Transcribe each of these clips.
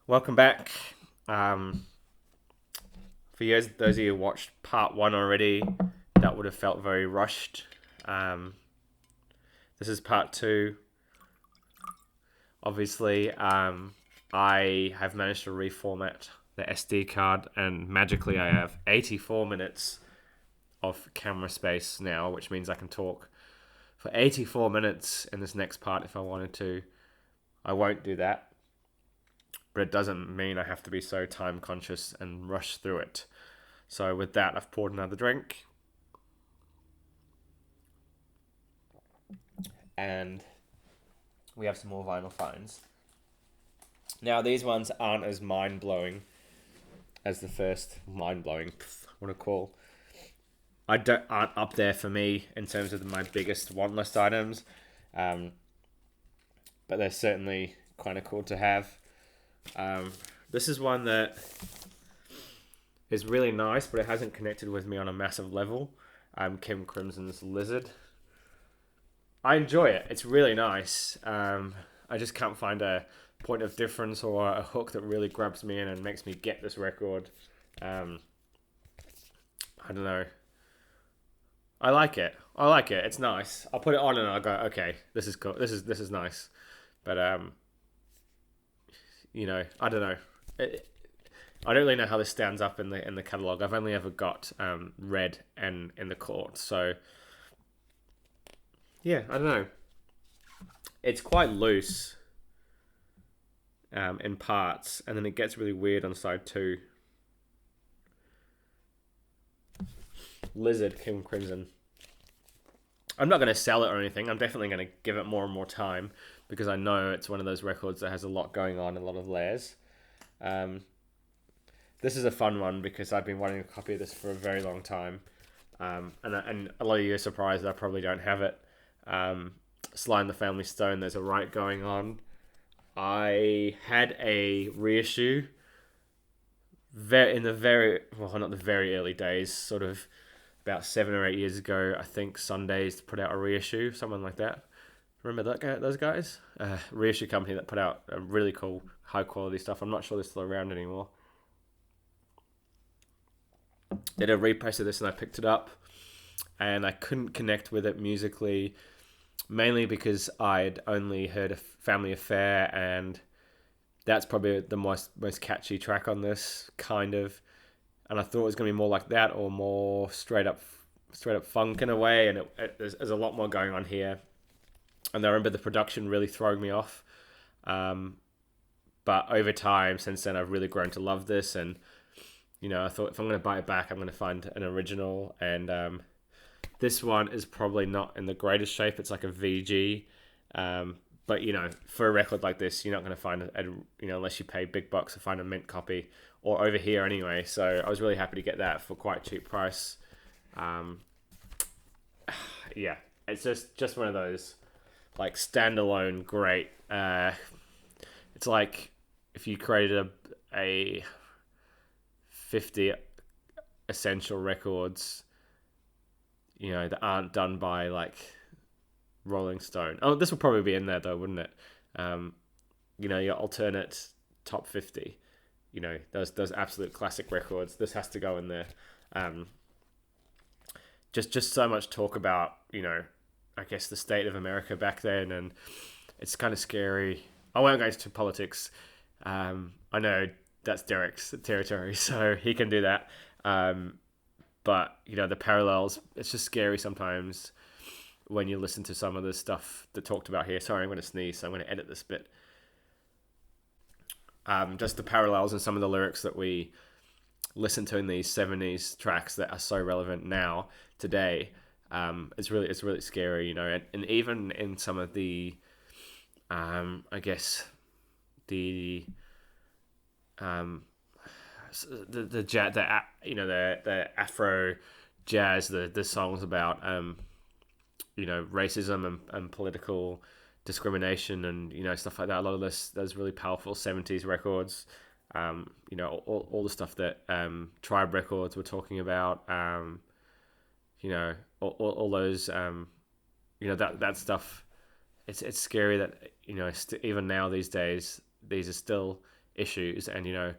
Welcome back. Um, for those of you who watched part one already, that would have felt very rushed. Um, this is part two. Obviously, I have managed to reformat the SD card, and magically, I have 84 minutes of camera space now, which means I can talk for 84 minutes in this next part if I wanted to. I won't do that, but it doesn't mean I have to be so time conscious and rush through it. So with that, I've poured another drink, and we have some more vinyl finds. Now these ones aren't as mind blowing as the first. Mind blowing, what a call! Aren't up there for me in terms of my biggest want list items, um, but they're certainly kind of cool to have. This is one that is really nice, but it hasn't connected with me on a massive level. Kim Crimson's Lizard. I enjoy it. It's really nice. I just can't find a point of difference or a hook that really grabs me in and makes me get this record. I don't know. I like it. I like it. It's nice. I'll put it on and I'll go, okay, this is cool. This is nice. But I don't know. I don't really know how this stands up in the catalog. I've only ever got Red and in the court, so yeah, I don't know. It's quite loose in parts, and then it gets really weird on side two. Lizard, Kim Crimson. I'm not going to sell it or anything. I'm definitely going to give it more and more time because I know it's one of those records that has a lot going on, a lot of layers. This is a fun one because I've been wanting a copy of this for a very long time. And a lot of you are surprised that I probably don't have it. Sly and the Family Stone, there's a write going on. I had a reissue in the not the very early days, sort of about 7 or 8 years ago. I think Sundays put out a reissue, someone like that. Remember those guys? Reissue company that put out a really cool, high quality stuff. I'm not sure they're still around anymore. They did a repress of this and I picked it up, and I couldn't connect with it musically, mainly because I'd only heard a Family Affair, and that's probably the most catchy track on this, kind of. And I thought it was going to be more like that, or more straight up funk in a way. And there's a lot more going on here. And I remember the production really throwing me off. But over time, since then, I've really grown to love this. And I thought if I'm going to buy it back, I'm going to find an original. And this one is probably not in the greatest shape. It's like a VG. But for a record like this, you're not going to find unless you pay big bucks to find a mint copy, or over here anyway. So I was really happy to get that for quite a cheap price. Yeah, it's just one of those like standalone great. It's like if you created a 50 essential records, that aren't done by like Rolling Stone. Oh, this will probably be in there though, wouldn't it? Your alternate top 50. Those absolute classic records. This has to go in there. Just so much talk about I guess the state of America back then, and it's kind of scary. I won't go into politics. I know that's Derek's territory, so he can do that. But the parallels. It's just scary sometimes when you listen to some of the stuff that talked about here. Sorry, I'm going to sneeze, so I'm going to edit this bit. Just the parallels in some of the lyrics that we listen to in these 70s tracks that are so relevant now, today. It's really scary, and even in some of the, I guess, the the Afro jazz, the songs about racism and political discrimination and stuff like that. A lot of those really powerful 70s records, all the stuff that Tribe Records were talking about, all those that stuff. It's scary that even now these days these are still issues. And,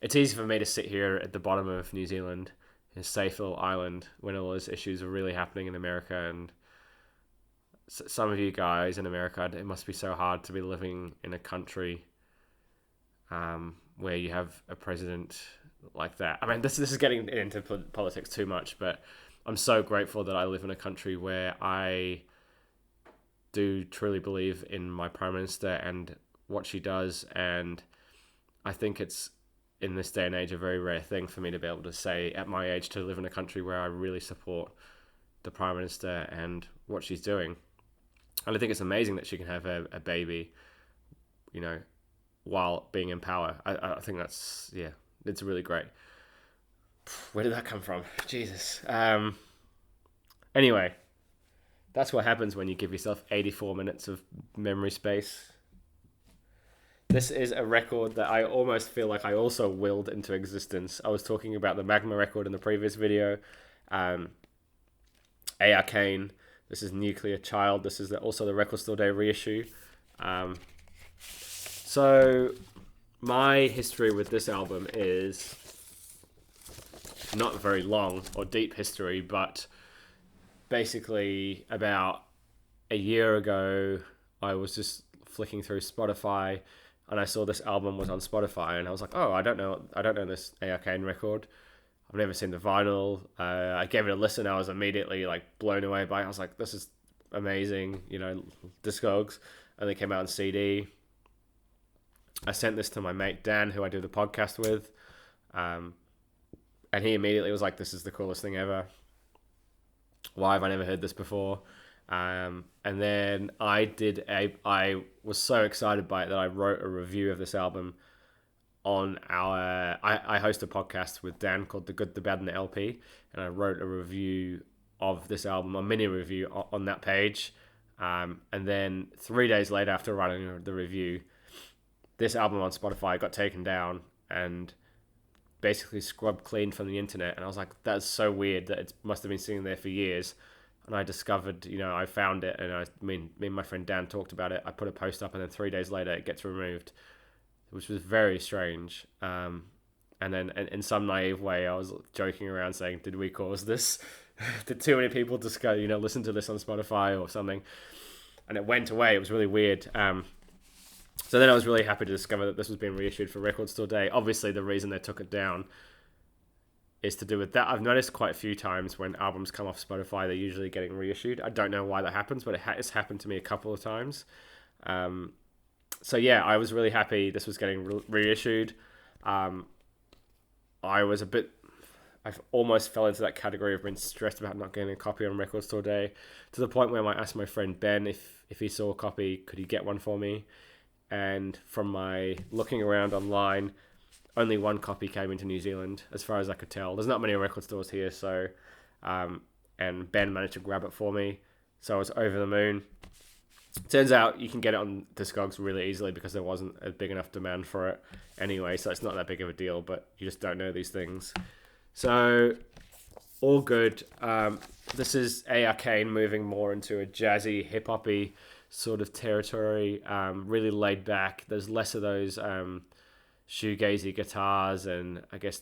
it's easy for me to sit here at the bottom of New Zealand, a safe little island, when all those issues are really happening in America. And some of you guys in America, it must be so hard to be living in a country where you have a president like that. I mean, this is getting into politics too much, but I'm so grateful that I live in a country where I do truly believe in my Prime Minister and what she does. And I think it's, in this day and age, a very rare thing for me to be able to say at my age to live in a country where I really support the Prime Minister and what she's doing. And I think it's amazing that she can have a baby, while being in power. I think that's, it's really great. Where did that come from? Jesus. Anyway, that's what happens when you give yourself 84 minutes of memory space. This is a record that I almost feel like I also willed into existence. I was talking about the Magma record in the previous video. A.R. Kane. This is Nuclear Child. This is also the Record Store Day reissue. So my history with this album is not very long or deep history, but basically about a year ago, I was just flicking through Spotify and I saw this album was on Spotify, and I was like, oh, I don't know this A.R. Kane record. I've never seen the vinyl. I gave it a listen. I was immediately blown away by it. I was like, this is amazing, Discogs. And they came out on CD. I sent this to my mate Dan, who I do the podcast with. And he immediately was like, this is the coolest thing ever. Why have I never heard this before? And then I was so excited by it that I wrote a review of this album on I host a podcast with Dan called The Good, The Bad, and the LP, and I wrote a review of this album, a mini review on that page. And then 3 days later, after writing the review, this album on Spotify got taken down and basically scrubbed clean from the internet. And I was like, that's so weird that it must have been sitting there for years. And I discovered, I found it, and me and my friend Dan talked about it. I put a post up, and then 3 days later it gets removed, which was very strange. And then in some naive way, I was joking around saying, did we cause this? Did too many people just go, listen to this on Spotify or something? And it went away. It was really weird. So then I was really happy to discover that this was being reissued for Record Store Day. Obviously, the reason they took it down is to do with that. I've noticed quite a few times when albums come off Spotify, they're usually getting reissued. I don't know why that happens, but it's happened to me a couple of times. So yeah, I was really happy this was getting reissued. I almost fell into that category of being stressed about not getting a copy on Record Store Day, to the point where I asked my friend Ben if he saw a copy, could he get one for me? And from my looking around online, only one copy came into New Zealand, as far as I could tell. There's not many record stores here, so and Ben managed to grab it for me, so I was over the moon. Turns out you can get it on Discogs really easily because there wasn't a big enough demand for it anyway, so it's not that big of a deal, but you just don't know these things. So, all good. This is A.R. Kane moving more into a jazzy, hip-hoppy sort of territory, really laid back. There's less of those shoegazy guitars and I guess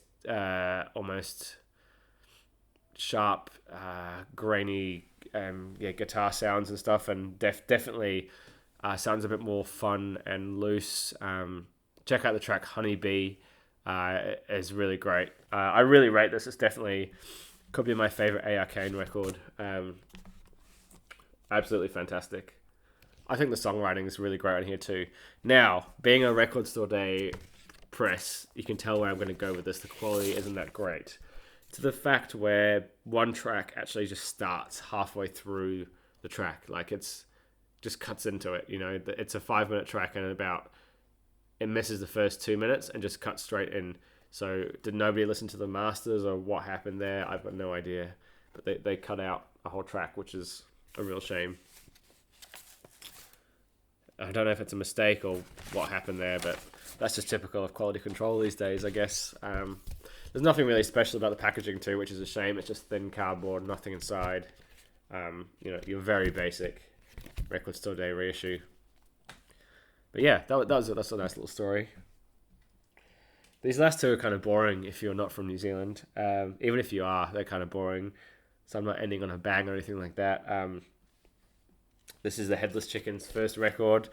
almost sharp, grainy guitar sounds and stuff, and definitely sounds a bit more fun and loose. Check out the track Honeybee. Is really great. I really rate this. It's definitely could be my favorite A.R. Kane record. Absolutely fantastic. I think the songwriting is really great on here too. Now, being a Record Store Day press, you can tell where I'm going to go with this. The quality isn't that great, to the fact where one track actually just starts halfway through the track. It's just cuts into it. It's a 5-minute track, and it misses the first 2 minutes and just cuts straight in. So did nobody listen to the masters or what happened there? I've got no idea. But they cut out a whole track, which is a real shame. I don't know if it's a mistake or what happened there, but that's just typical of quality control these days, I guess. There's nothing really special about the packaging too, which is a shame. It's just thin cardboard, nothing inside. Your very basic Record Store Day reissue. But yeah, that's a nice little story. These last two are kind of boring if you're not from New Zealand. Even if you are, they're kind of boring. So I'm not ending on a bang or anything like that. This is the Headless Chicken's first record.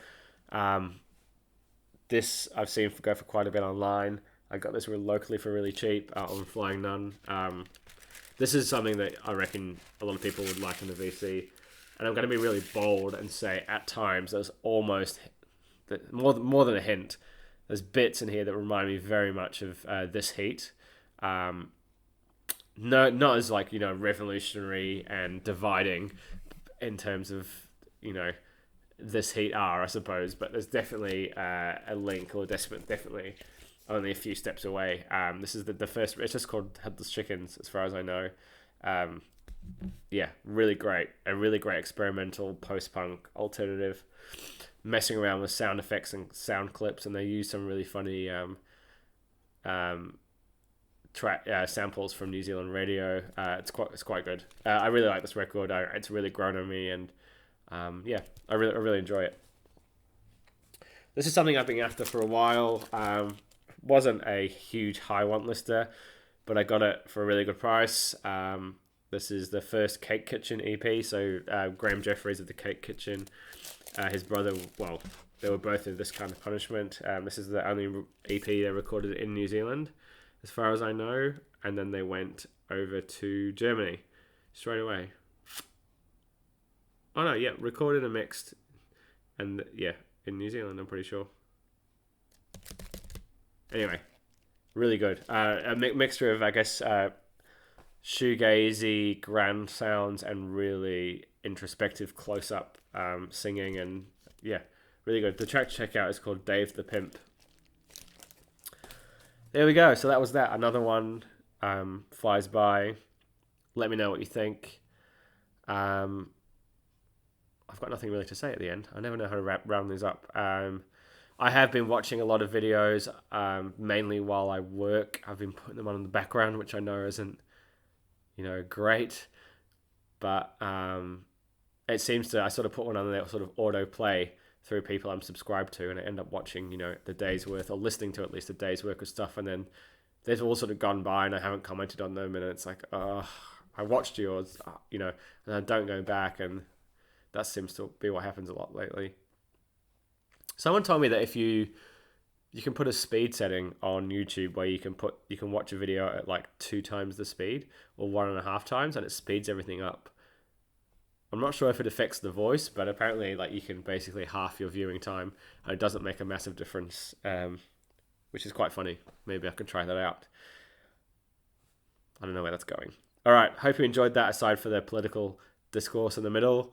This I've seen go for quite a bit online. I got this locally for really cheap on Flying Nun. This is something that I reckon a lot of people would like in the VC. And I'm going to be really bold and say at times there's almost more than a hint. There's bits in here that remind me very much of This Heat. No, not as like, revolutionary and dividing in terms of, This Heat are, I suppose, but there's definitely a link, or definitely only a few steps away. This is the first. It's just called Headless Chickens, as far as I know. Yeah, really great. A really great experimental post-punk alternative, messing around with sound effects and sound clips, and they use some really funny samples from New Zealand radio. It's quite good. I really like this record. It's really grown on me, and yeah, I really enjoy it. This is something I've been after for a while. Wasn't a huge high want lister, but I got it for a really good price. This is the first Cake Kitchen EP. So Graham Jeffries of the Cake Kitchen, his brother, well, they were both in This Kind of Punishment. This is the only EP they recorded in New Zealand, as far as I know. And then they went over to Germany straight away. Oh no, yeah, recorded and mixed, and yeah, in New Zealand, I'm pretty sure. Anyway, really good. A mixture of, I guess, shoegazy, grand sounds, and really introspective close-up singing, and yeah, really good. The track to check out is called Dave the Pimp. There we go. So that was that. Another one flies by. Let me know what you think. I've got nothing really to say at the end. I never know how to round these up. I have been watching a lot of videos, mainly while I work. I've been putting them on in the background, which I know isn't, great. But it seems to, I sort of put one on there, sort of autoplay through people I'm subscribed to, and I end up watching, the day's worth, or listening to at least a day's worth of stuff, and then they've all sort of gone by, and I haven't commented on them, and it's like, I watched yours, and I don't go back, and that seems to be what happens a lot lately. Someone told me that if you can put a speed setting on YouTube where you can watch a video at like 2 times the speed or 1.5 times, and it speeds everything up. I'm not sure if it affects the voice, but apparently like you can basically half your viewing time, and it doesn't make a massive difference, which is quite funny. Maybe I can try that out. I don't know where that's going. All right, hope you enjoyed that, aside for the political discourse in the middle.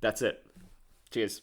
That's it. Cheers.